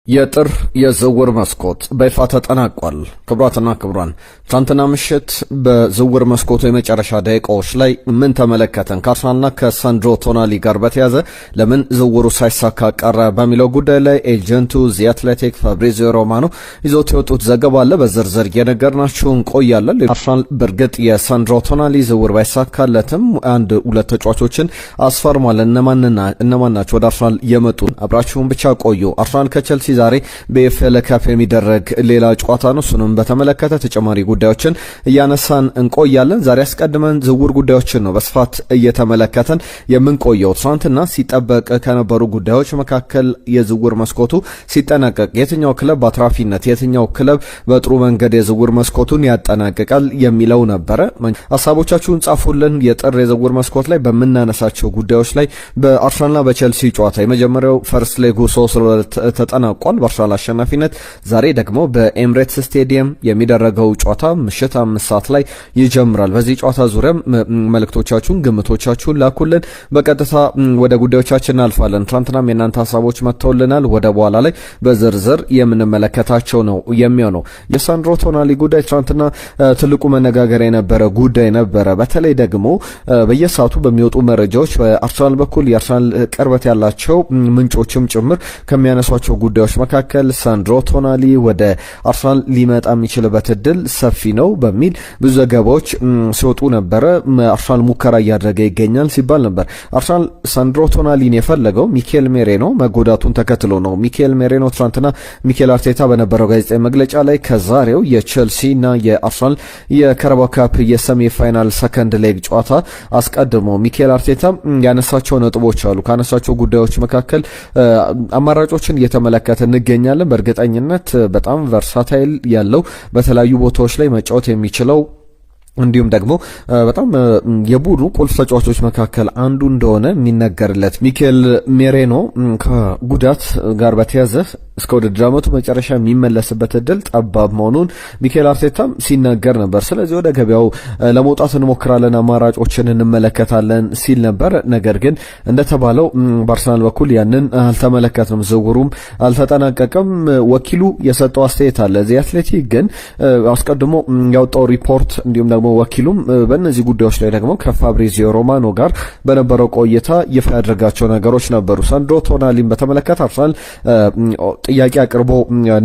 የጥር የዝውውር መስኮት በይፋ ተጠናቋል። ክቡራትና ክቡራን ትናንትና ምሽት በዝውውር መስኮቱ የመጨረሻ ደቂቃዎች ላይ ምን ተመለከተን? ከአርሰናልና ከሳንድሮ ቶናሊ ጋር በተያዘ ለምን ዝውውሩ ሳይሳካ ቀረ በሚለው ጉዳይ ላይ ኤጀንቱ ዚ አትሌቲክ ፋብሪዚዮ ሮማኖ ይዞት የወጡት ዘገባ አለ። በዝርዝር የነገርናችሁ እንቆያለን። አርሰናል በእርግጥ የሳንድሮ ቶናሊ ዝውውር ባይሳካለትም አንድ ሁለት ተጫዋቾችን አስፈርሟል። እነማን ናቸው? ወደ አርሰናል የመጡ አብራችሁን ብቻ ቆዩ። አርሰናል ከቼልሲ ዛሬ በኤፍኤል ካፕ የሚደረግ ሌላ ጨዋታ ነው። እሱንም በተመለከተ ተጨማሪ ጉዳዮችን እያነሳን እንቆያለን። ዛሬ አስቀድመን ዝውውር ጉዳዮችን ነው በስፋት እየተመለከተን የምንቆየው። ትናንትና ሲጠበቅ ከነበሩ ጉዳዮች መካከል የዝውውር መስኮቱ ሲጠናቀቅ የትኛው ክለብ በአትራፊነት የትኛው ክለብ በጥሩ መንገድ የዝውውር መስኮቱን ያጠናቅቃል የሚለው ነበረ። ሀሳቦቻችሁን ጻፉልን። የጥር የዝውውር መስኮት ላይ በምናነሳቸው ጉዳዮች ላይ በአርሰናልና በቼልሲ ጨዋታ የመጀመሪያው ፈርስት ሌጉ 3-2 ተጠናቋል በአርሰናል አሸናፊነት። ዛሬ ደግሞ በኤምሬትስ ስቴዲየም የሚደረገው ጨዋታ ምሽት 5 ሰዓት ላይ ይጀምራል። በዚህ ጨዋታ ዙሪያ መልእክቶቻችሁን፣ ግምቶቻችሁን ላኩልን። በቀጥታ ወደ ጉዳዮቻችን እናልፋለን። ትናንትናም የእናንተ ሀሳቦች መጥተውልናል። ወደ በኋላ ላይ በዝርዝር የምንመለከታቸው ነው የሚሆነው። የሳንድሮ ቶናሊ ጉዳይ ትናንትና ትልቁ መነጋገሪያ የነበረ ጉዳይ ነበረ። በተለይ ደግሞ በየሰዓቱ በሚወጡ መረጃዎች በአርሰናል በኩል የአርሰናል ቅርበት ያላቸው ምንጮችም ጭምር ከሚያነሷቸው ጉዳዮች መካከል ሳንድሮ ቶናሊ ወደ አርሰናል ሊመጣ የሚችልበት እድል ሰፊ ነው በሚል ብዙ ዘገባዎች ሲወጡ ነበረ። አርሰናል ሙከራ እያደረገ ይገኛል ሲባል ነበር። አርሰናል ሳንድሮ ቶናሊን የፈለገው ሚኬል ሜሬኖ መጎዳቱን ተከትሎ ነው። ሚኬል ሜሬኖ ትናንትና ሚኬል አርቴታ በነበረው ጋዜጣዊ መግለጫ ላይ ከዛሬው የቼልሲና የአርሰናል የካራባኦ ካፕ የሰሚ ፋይናል ሰከንድ ሌግ ጨዋታ አስቀድሞ ሚኬል አርቴታ ያነሳቸው ነጥቦች አሉ። ካነሳቸው ጉዳዮች መካከል አማራጮችን እየተመለከተ እንገኛለን። በእርግጠኝነት በጣም ቨርሳታይል ያለው በተለያዩ ቦታዎች ላይ መጫወት የሚችለው እንዲሁም ደግሞ በጣም የቡድኑ ቁልፍ ተጫዋቾች መካከል አንዱ እንደሆነ የሚነገርለት ሚኬል ሜሬኖ ከጉዳት ጋር በተያዘ እስከ ውድድር ዓመቱ መጨረሻ የሚመለስበት እድል ጠባብ መሆኑን ሚኬል አርቴታም ሲናገር ነበር። ስለዚህ ወደ ገበያው ለመውጣት እንሞክራለን፣ አማራጮችን እንመለከታለን ሲል ነበር። ነገር ግን እንደተባለው በአርሰናል በኩል ያንን አልተመለከትንም። ዝውውሩም አልተጠናቀቀም። ወኪሉ የሰጠው አስተያየት አለ። ዚ አትሌቲክ ግን አስቀድሞ ያወጣው ሪፖርት እንዲሁም ደግሞ ወኪሉም በእነዚህ ጉዳዮች ላይ ደግሞ ከፋብሪዚዮ ሮማኖ ጋር በነበረው ቆይታ ይፋ ያደረጋቸው ነገሮች ነበሩ። ሳንድሮ ቶናሊን በተመለከተ አርሰናል ጥያቄ አቅርቦ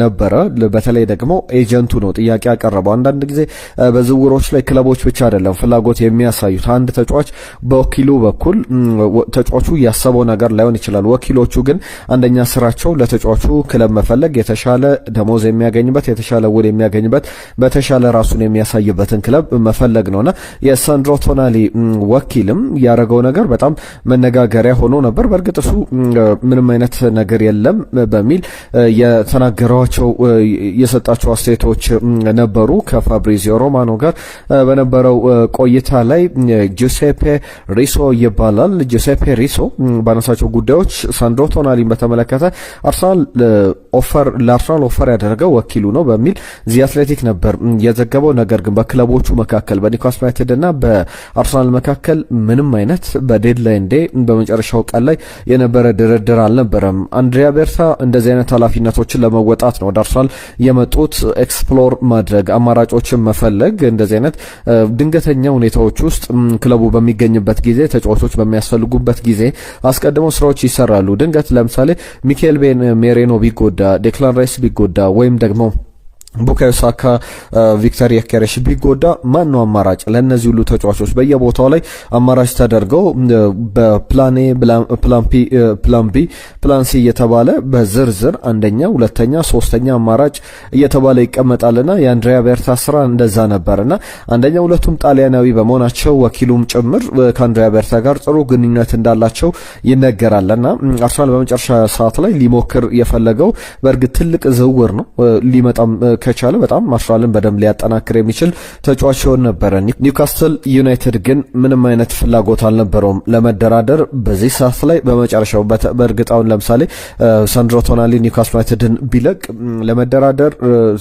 ነበረ። በተለይ ደግሞ ኤጀንቱ ነው ጥያቄ ያቀረበው። አንዳንድ ጊዜ በዝውውሮች ላይ ክለቦች ብቻ አይደለም ፍላጎት የሚያሳዩት። አንድ ተጫዋች በወኪሉ በኩል ተጫዋቹ ያሰበው ነገር ላይሆን ይችላል። ወኪሎቹ ግን አንደኛ ስራቸው ለተጫዋቹ ክለብ መፈለግ፣ የተሻለ ደሞዝ የሚያገኝበት፣ የተሻለ ውል የሚያገኝበት፣ በተሻለ ራሱን የሚያሳይበትን ክለብ መፈለግ ነውና የሳንድሮ ቶናሊ ወኪልም ያደረገው ነገር በጣም መነጋገሪያ ሆኖ ነበር። በእርግጥ እሱ ምንም አይነት ነገር የለም በሚል የተናገሯቸው የሰጣቸው አስተያየቶች ነበሩ። ከፋብሪዚዮ ሮማኖ ጋር በነበረው ቆይታ ላይ ጁሴፔ ሪሶ ይባላል። ጁሴፔ ሪሶ ባነሳቸው ጉዳዮች ሳንድሮ ቶናሊን በተመለከተ ለአርሰናል ኦፈር ያደረገው ወኪሉ ነው በሚል ዚ አትሌቲክ ነበር የዘገበው። ነገር ግን በክለቦቹ መካከል በኒውካስል ዩናይትድ እና በአርሰናል መካከል ምንም አይነት በዴድላይን ዴይ በመጨረሻው ቀን ላይ የነበረ ድርድር አልነበረም። አንድሪያ ቤርታ እንደዚህ አይነት ኃላፊነቶችን ለመወጣት ነው ወደ አርሰናል የመጡት። ኤክስፕሎር ማድረግ፣ አማራጮችን መፈለግ፣ እንደዚህ አይነት ድንገተኛ ሁኔታዎች ውስጥ ክለቡ በሚገኝበት ጊዜ፣ ተጫዋቾች በሚያስፈልጉበት ጊዜ አስቀድመው ስራዎች ይሰራሉ። ድንገት ለምሳሌ ሚኬል ሜሬኖ ቢጎዳ፣ ዴክላን ራይስ ቢጎዳ ወይም ደግሞ ቡካዮ ሳካ፣ ቪክተር ዮኬሬሽ ቢጎዳ ማን ነው አማራጭ? ለእነዚህ ሁሉ ተጫዋቾች በየቦታው ላይ አማራጭ ተደርገው በፕላን ኤ፣ ፕላን ቢ፣ ፕላን ሲ እየተባለ በዝርዝር አንደኛ፣ ሁለተኛ፣ ሶስተኛ አማራጭ እየተባለ ይቀመጣልና የአንድሪያ ቤርታ ስራ እንደዛ ነበርና አንደኛ ሁለቱም ጣሊያናዊ በመሆናቸው ወኪሉም ጭምር ከአንድሪያ ቤርታ ጋር ጥሩ ግንኙነት እንዳላቸው ይነገራልና አርሰናል በመጨረሻ ሰዓት ላይ ሊሞክር የፈለገው በእርግጥ ትልቅ ዝውውር ነው ሊመጣም ከቻለ በጣም አርሰናልን በደንብ ሊያጠናክር የሚችል ተጫዋች ይሆን ነበረ። ኒውካስትል ዩናይትድ ግን ምንም አይነት ፍላጎት አልነበረውም ለመደራደር በዚህ ሰዓት ላይ በመጨረሻው። በእርግጣውን ለምሳሌ ሳንድሮ ቶናሊ ኒውካስትል ዩናይትድን ቢለቅ ለመደራደር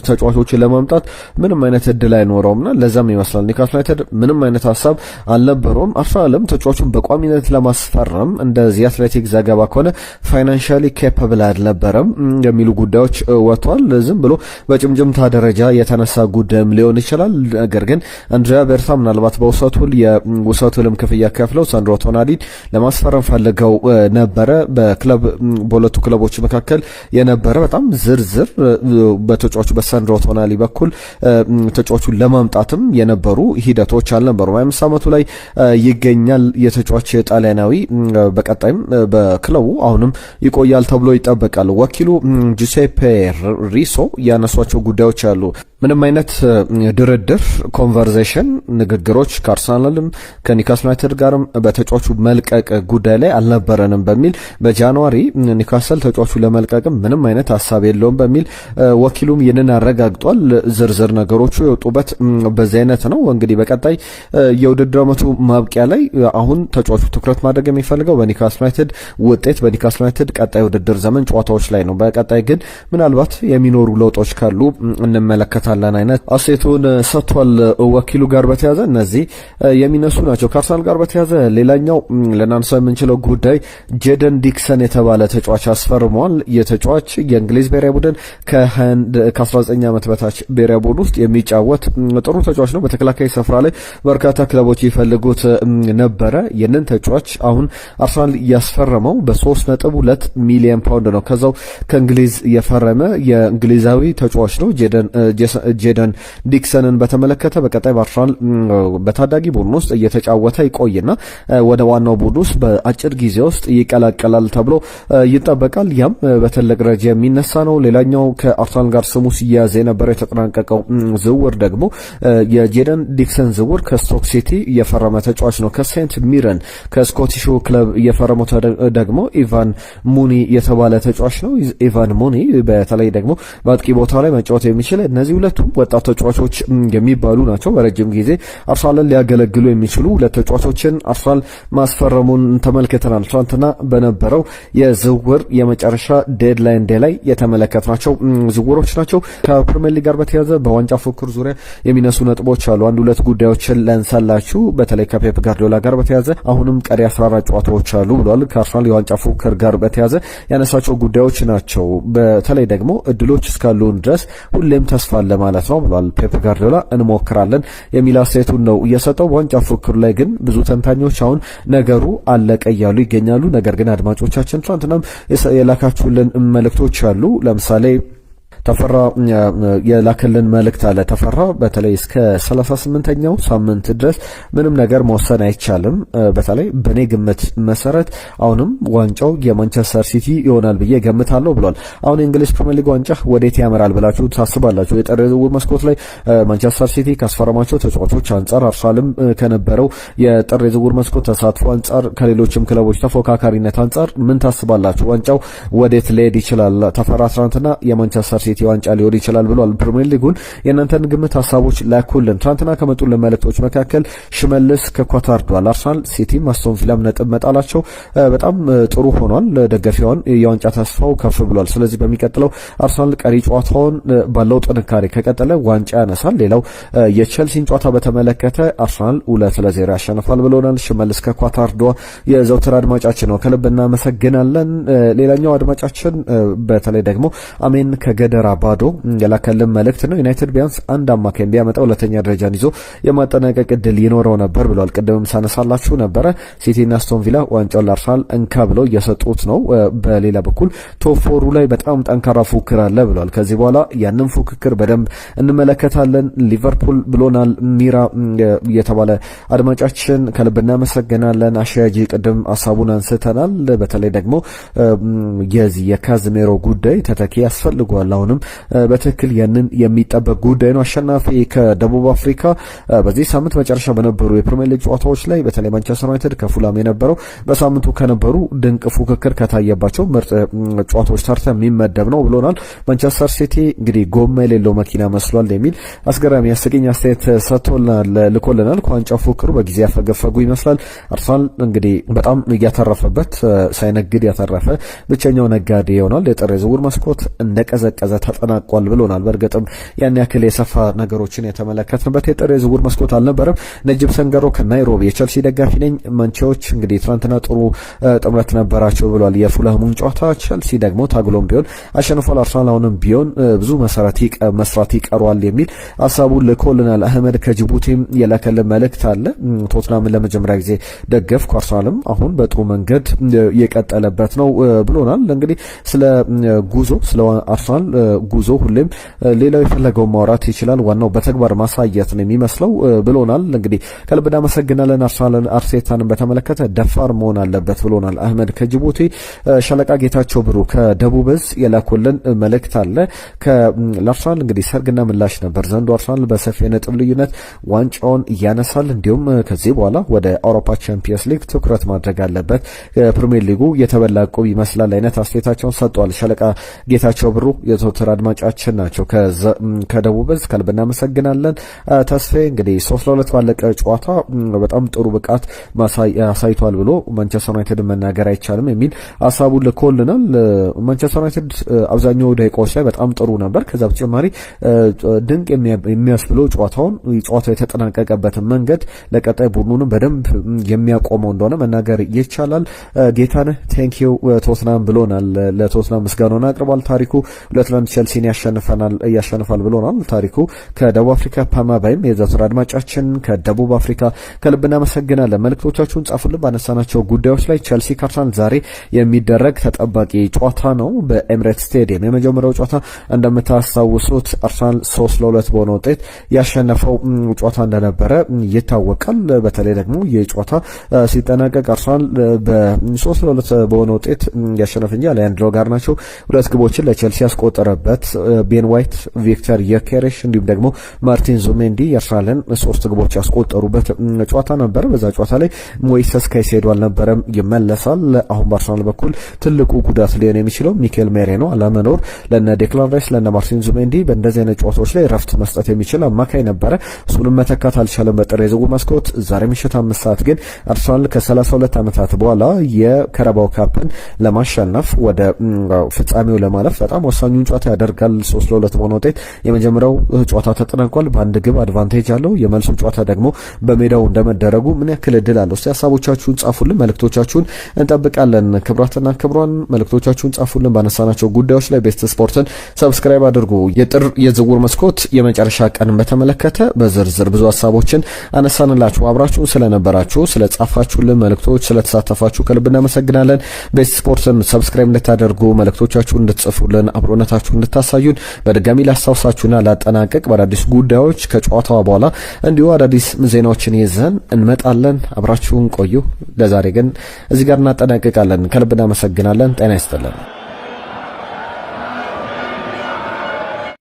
ተጫዋቾችን ለማምጣት ምንም አይነት እድል አይኖረውምና ለዛም ይመስላል ኒውካስትል ዩናይትድ ምንም አይነት ሀሳብ አልነበረውም። አርሰናልም ተጫዋቹን በቋሚነት ለማስፈረም እንደዚህ አትሌቲክ ዘገባ ከሆነ ፋይናንሻሊ ኬፓብል አልነበረም የሚሉ ጉዳዮች ወጥቷል። ዝም ብሎ በጭምጭምታ ደረጃ የተነሳ ጉዳይም ሊሆን ይችላል። ነገር ግን አንድሪያ ቤርታ ምናልባት በውሰቱልም ክፍያ ከፍለው ሳንድሮ ቶናሊን ለማስፈረም ፈልገው ነበረ። በሁለቱ ክለቦች መካከል የነበረ በጣም ዝርዝር በተጫዋቹ በሳንድሮ ቶናሊ በኩል ተጫዋቹን ለማምጣትም የነበሩ ሂደቶች አልነበሩም። 25 ዓመቱ ላይ ይገኛል የተጫዋች ጣሊያናዊ። በቀጣይም በክለቡ አሁንም ይቆያል ተብሎ ይጠበቃል። ወኪሉ ጁሴፔ ሪሶ ያነሷቸው ጉዳዮች አሉ። ምንም አይነት ድርድር ኮንቨርሴሽን ንግግሮች ከአርሰናልም ከኒውካስል ዩናይትድ ጋርም በተጫዋቹ መልቀቅ ጉዳይ ላይ አልነበረንም በሚል በጃንዋሪ ኒውካስል ተጫዋቹ ለመልቀቅም ምንም አይነት ሀሳብ የለውም በሚል ወኪሉም ይህንን አረጋግጧል። ዝርዝር ነገሮቹ የወጡበት በዚህ አይነት ነው። እንግዲህ በቀጣይ የውድድር ዓመቱ ማብቂያ ላይ አሁን ተጫዋቹ ትኩረት ማድረግ የሚፈልገው በኒውካስል ዩናይትድ ውጤት በኒውካስል ዩናይትድ ቀጣይ ውድድር ዘመን ጨዋታዎች ላይ ነው። በቀጣይ ግን ምናልባት የሚኖሩ ለውጦች ካሉ እንመለከታለን አይነት አሴቱን ሰጥቷል። ወኪሉ ጋር በተያዘ እነዚህ የሚነሱ ናቸው። ከአርሰናል ጋር በተያዘ ሌላኛው ለናንሳ የምንችለው ጉዳይ ጄደን ዲክሰን የተባለ ተጫዋች አስፈርሟል። የተጫዋች የእንግሊዝ ብሔራዊ ቡድን ከ19 ዓመት በታች ብሔራዊ ቡድን ውስጥ የሚጫወት ጥሩ ተጫዋች ነው። በተከላካይ ስፍራ ላይ በርካታ ክለቦች ይፈልጉት ነበረ። ይህንን ተጫዋች አሁን አርሰናል ያስፈረመው በ3.2 ሚሊዮን ፓውንድ ነው። ከዛው ከእንግሊዝ የፈረመ የእንግሊዛዊ ተጫዋች ነው። ጄደን ዲክሰንን በተመለከተ በቀጣይ በአርሰናል በታዳጊ ቡድን ውስጥ እየተጫወተ ይቆይና ወደ ዋናው ቡድን ውስጥ በአጭር ጊዜ ውስጥ ይቀላቀላል ተብሎ ይጠበቃል። ያም በትልቅ ደረጃ የሚነሳ ነው። ሌላኛው ከአርሰናል ጋር ስሙ ሲያያዝ የነበረው የተጠናቀቀው ዝውውር ደግሞ የጄደን ዲክሰን ዝውውር ከስቶክ ሲቲ የፈረመ ተጫዋች ነው። ከሴንት ሚረን ከስኮቲሹ ክለብ የፈረመው ደግሞ ኢቫን ሙኒ የተባለ ተጫዋች ነው። ኢቫን ሙኒ በተለይ ደግሞ በአጥቂ ቦታ ላይ መጫወት የሚችል እነዚህ ሁለቱም ወጣት ተጫዋቾች የሚባሉ ናቸው። በረጅም ጊዜ አርሰናልን ሊያገለግሉ የሚችሉ ሁለት ተጫዋቾችን አርሰናል ማስፈረሙን ተመልክተናል። ትናንትና በነበረው የዝውውር የመጨረሻ ዴድላይን ዴይ ላይ የተመለከትናቸው ዝውውሮች ናቸው። ከፕሪሚየር ሊግ ጋር በተያያዘ በዋንጫ ፉክክር ዙሪያ የሚነሱ ነጥቦች አሉ። አንድ ሁለት ጉዳዮችን ላንሳላችሁ። በተለይ ከፔፕ ጋርዲዮላ ጋር በተያያዘ አሁንም ቀሪ 14 ጨዋታዎች አሉ ብሏል። ከአርሰናል የዋንጫ ፉክክር ጋር በተያያዘ ያነሳቸው ጉዳዮች ናቸው። በተለይ ደግሞ እድሎች እስካሉን ድረስ ሁሌም ተስፋ አለ ማለት ነው ብሏል ፔፕ ጋርዲዮላ። እንሞክራለን የሚል አስተያየቱን ነው እየሰጠው። በዋንጫ ፉክክሩ ላይ ግን ብዙ ተንታኞች አሁን ነገሩ አለቀ እያሉ ይገኛሉ። ነገር ግን አድማጮቻችን ትናንትናም የላካችሁልን መልእክቶች አሉ። ለምሳሌ ተፈራ የላከልን መልእክት አለ። ተፈራ በተለይ እስከ 38ኛው ሳምንት ድረስ ምንም ነገር መወሰን አይቻልም። በተለይ በኔ ግምት መሰረት አሁንም ዋንጫው የማንቸስተር ሲቲ ይሆናል ብዬ ገምታለሁ ብሏል። አሁን የእንግሊዝ ፕሪሚየር ሊግ ዋንጫ ወዴት ያመራል ብላችሁ ታስባላችሁ? የጥር ዝውውር መስኮት ላይ ማንቸስተር ሲቲ ካስፈረማቸው ተጫዋቾች አንጻር፣ አርሰናልም ከነበረው የጥር ዝውውር መስኮት ተሳትፎ አንጻር፣ ከሌሎችም ክለቦች ተፎካካሪነት አንጻር ምን ታስባላችሁ? ዋንጫው ወዴት ሊሄድ ይችላል? ተፈራ ትናንትና የማንቸስተር ሲቲ ዋንጫ ሊሆን ይችላል ብሏል። ፕሪሚየር ሊጉን የእናንተን ግምት ሀሳቦች ላኩልን። ትናንትና ከመጡልን መልእክቶች መካከል ሽመልስ ከኳታር ዷል አርሰናል ሲቲም አስቶን ቪላም ነጥብ መጣላቸው በጣም ጥሩ ሆኗል። ደጋፊውን የዋንጫ ተስፋው ከፍ ብሏል። ስለዚህ በሚቀጥለው አርሰናል ቀሪ ጨዋታውን ባለው ጥንካሬ ከቀጠለ ዋንጫ ያነሳል። ሌላው የቼልሲን ጨዋታ በተመለከተ አርሰናል 2-0 ያሸንፋል ብሎናል። ሽመልስ ከኳታር ዷ የዘውትር አድማጫችን ነው። ከልብ እናመሰግናለን። ሌላኛው አድማጫችን በተለይ ደግሞ አሜን ከገደራ ባዶ የላከልን መልእክት ነው። ዩናይትድ ቢያንስ አንድ አማካይ ቢያመጣ ሁለተኛ ደረጃን ይዞ የማጠናቀቅ እድል ይኖረው ነበር ብሏል። ቅድምም ሳነሳላችሁ ነበረ። ሲቲና አስቶን ቪላ ዋንጫውን ለአርሰናል እንካ ብለው እየሰጡት ነው። በሌላ በኩል ቶፕ ፎሩ ላይ በጣም ጠንካራ ፉክክር አለ ብሏል። ከዚህ በኋላ ያንን ፉክክር በደንብ እንመለከታለን። ሊቨርፑል ብሎናል ሚራ የተባለ አድማጫችን ከልብ እናመሰግናለን። አሻያጂ ቅድም ሀሳቡን አንስተናል። በተለይ ደግሞ የዚህ የካዝሜሮ ጉዳይ ተተኪ ያስፈልገዋል። አሁንም ቢሆንም በትክክል ያንን የሚጠበቅ ጉዳይ ነው። አሸናፊ ከደቡብ አፍሪካ በዚህ ሳምንት መጨረሻ በነበሩ የፕሪሚየር ሊግ ጨዋታዎች ላይ በተለይ ማንቸስተር ዩናይትድ ከፉላም የነበረው በሳምንቱ ከነበሩ ድንቅ ፉክክር ከታየባቸው ምርጥ ጨዋታዎች ተርታ የሚመደብ ነው ብሎናል። ማንቸስተር ሲቲ እንግዲህ ጎማ የሌለው መኪና መስሏል የሚል አስገራሚ አስቂኝ አስተያየት ሰጥቶልናል፣ ልኮልናል። ከዋንጫ ፉክክሩ በጊዜ ያፈገፈጉ ይመስላል። አርሰናል እንግዲህ በጣም እያተረፈበት ሳይነግድ ያተረፈ ብቸኛው ነጋዴ ይሆናል። የጥር የዝውውር መስኮት እንደቀዘቀዘ ተጠናቋል ብሎናል። በእርግጥም ያን ያክል የሰፋ ነገሮችን የተመለከትንበት የጥር የዝውውር መስኮት አልነበረም። ነጅብ ሰንገሮ ከናይሮቢ የቸልሲ ደጋፊ ነኝ። መንቼዎች እንግዲህ ትናንትና ጥሩ ጥምረት ነበራቸው ብሏል። የፉልሃሙን ጨዋታ ቸልሲ ደግሞ ታግሎም ቢሆን አሸንፏል። አርሰናል አሁንም ቢሆን ብዙ መስራት ይቀሯል የሚል ሀሳቡን ልኮልናል። አህመድ ከጅቡቲም የላከልን መልእክት አለ። ቶትናምን ለመጀመሪያ ጊዜ ደገፍኩ፣ አርሰናልም አሁን በጥሩ መንገድ የቀጠለበት ነው ብሎናል። እንግዲህ ስለ አርሰናል ጉዞ ሁሌም ሌላው የፈለገውን ማውራት ይችላል፣ ዋናው በተግባር ማሳየት ነው የሚመስለው ብሎናል። እንግዲህ ከልብ እናመሰግናለን። አርቴታን በተመለከተ ደፋር መሆን አለበት ብሎናል አህመድ ከጅቡቲ። ሻለቃ ጌታቸው ብሩ ከደቡብ እዝ የላኩልን መልእክት አለ። ለአርሰናል እንግዲህ ሰርግና ምላሽ ነበር ዘንድሮ። አርሰናል በሰፊ የነጥብ ልዩነት ዋንጫውን እያነሳል፣ እንዲሁም ከዚህ በኋላ ወደ አውሮፓ ቻምፒየንስ ሊግ ትኩረት ማድረግ አለበት፣ ፕሪሚየር ሊጉ የተበላ ዕቁብ ይመስላል አይነት አስተያየታቸውን ሰጥቷል። ሻለቃ ጌታቸው ብሩ የዘወትር አድማጫችን ናቸው ከደቡብ እዝ። ከልብ እናመሰግናለን። ተስፋዬ እንግዲህ 3-2 ባለቀ ጨዋታ በጣም ጥሩ ብቃት አሳይቷል ብሎ ማንቸስተር ዩናይትድ መናገር አይቻልም የሚል ሀሳቡን ልኮልናል። ማንቸስተር ዩናይትድ አብዛኛው ደቂቃዎች ላይ በጣም ጥሩ ነበር። ከዛ በተጨማሪ ድንቅ የሚያስብለው ጨዋታው የተጠናቀቀበትን መንገድ ለቀጣይ ቡድኑንም በደንብ የሚያቆመው እንደሆነ መናገር ይቻላል። ጌታነህ ቴንኪው ቶትናም ብሎናል። ለቶትናም ምስጋናውን አቅርቧል። ታሪኩ 2-1 ቸልሲን ያሸንፋል ብሎናል። ታሪኩ ከደቡብ አፍሪካ ፓማባይም የዘወትር አድማጫችን ከደቡብ አፍሪካ ከልብ እናመሰግናለን። መልእክቶቻችሁን ጻፉልን ባነሳናቸው ጉዳዮች ላይ። ቸልሲ ከአርሰናል ዛሬ የሚደረግ ተጠባቂ ጨዋታ ነው በኤምሬትስ ስቴዲየም። የመጀመሪያው ጨዋታ እንደምታስታውሱት አርሰናል 3-2 በሆነ ውጤት ያሸነፈው ጨዋታ እንደነበረ ይታወቃል። በተለይ ደግሞ የጨዋታ ሲጠናቀቅ አርሰናል በ3-2 በሆነ ውጤት ያሸነፈ እንጂ አሊያንድሮ ጋርናቾ 2 ግቦችን ለቸልሲ ያስቆጠረበት፣ ቤን ዋይት፣ ቪክተር ዮኬሬሽ እንዲሁም ደግሞ ማርቲን ዙሜንዲ የአርሰናልን 3 ግቦች ያስቆጠሩበት ጨዋታ ነበር። በዛ ጨዋታ ላይ ሞይሰስ ካይሴዶ አልነበረም፣ ይመለሳል። አሁን በአርሰናል በኩል ትልቁ ጉዳት ሊሆን የሚችለው ሚኬል ሜሬኖ አለመኖር ለነ ዴክላን ራይስ ለነ ማርቲን ዙሜንዲ በእንደዚህ አይነት ጨዋታዎች ላይ ረፍት መስጠት የሚችል አማካይ ነበረ። እሱንም መተካት አልቻለም በጥር የዝውውር መስኮት። ዛሬ ምሽት 5 ሰዓት ግን አርሰናል ከ32 ዓመታት በኋላ የካራባኦ ካፕን ለማሸነፍ ወደ ፍጻሜው ለማለፍ በጣም ወሳኙን ጨዋታ ያደርጋል። 3-2 በሆነ ውጤት የመጀመሪያው ጨዋታ ተጠናቋል። በአንድ ግብ አድቫንቴጅ አለው። የመልሱ ጨዋታ ደግሞ በሜዳው እንደመደረጉ ምን ያክል እድል አለው? እስቲ ሀሳቦቻችሁን ጻፉልን፣ መልእክቶቻችሁን እንጠብቃለን። ክብራትና ክብሯን መልእክቶቻችሁን ጻፉልን ባነሳናቸው ጉዳዮች ላይ። ቤስት ስፖርትን ሰብስክራይብ አድርጉ። የጥር የዝውውር መስኮት የመጨረሻ ቀንን በተመለከተ በዝርዝር ብዙ ሀሳቦችን አነሳንላችሁ። አብራችሁን ስለነበራችሁ፣ ስለጻፋችሁልን መልእክቶች፣ ስለተሳተፋችሁ ከልብ እናመሰግናለን። ቤስት ስፖርትን ሰብስክራይብ እንድታደርጉ፣ መልእክቶቻችሁን እንድትጽፉልን፣ አብሮነታችሁን እንድታሳዩን በድጋሚ ላስታውሳችሁና ላጠናቀቅ በአዳዲስ ጉዳዮች ከጨዋታዋ በኋላ እንዲሁ አዳዲስ ዜናዎችን ይዘን እንመጣለን። አብራችሁን ቆዩ። ለዛሬ ግን እዚህ ጋር እናጠናቀቃለን። ከልብ እናመሰግናለን። ጤና ይስጥልን።